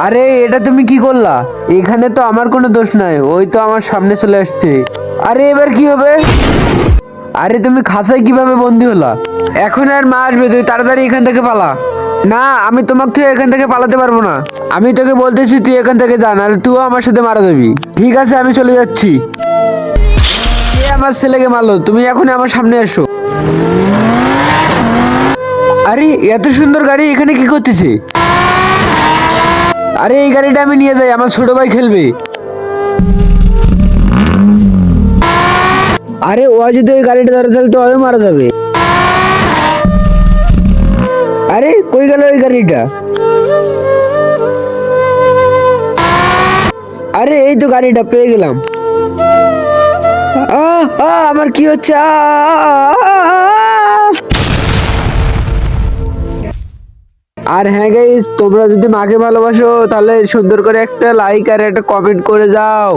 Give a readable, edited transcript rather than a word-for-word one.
আরে এটা তুমি কি করলা? এখানে তো আমার কোনো দোষ নাই, ওই তো আমার সামনে চলে আসছে। আরে এবার কি হবে? আরে তুমি খাঁচায় কিভাবে বন্দি হলা? এখন আর মা আসবে, তুই তাড়াতাড়ি এখান থেকে পালা। না, আমি তোমাকে তুই এখান থেকে পালাতে পারবো না। আমি তোকে বলতেছি তুই এখান থেকে যা, নাহলে তুইও আমার সাথে মারা যাবি। ঠিক আছে, আমি চলে যাচ্ছি। কে আমার ছেলেকে মারলো? তুমি এখনই আমার সামনে এসো। আরে এত সুন্দর গাড়ি এখানে কি করতেছে? আরে এই গাড়িটা আমি নিয়ে যাই, আমার ছোট ভাই খেলবে। আরে ও যদি ওই গাড়িটা ধরে তাহলে তো ওও মারা যাবে। আরে কই গেল ওই গাড়িটা? আরে এই তো গাড়িটা পেয়ে গেলাম। আমার কি হচ্ছে? আর হ্যাঁ গাইস, তোমরা যদি মাকে ভালোবাসো তাহলে সুন্দর করে একটা লাইক আর একটা কমেন্ট করে যাও।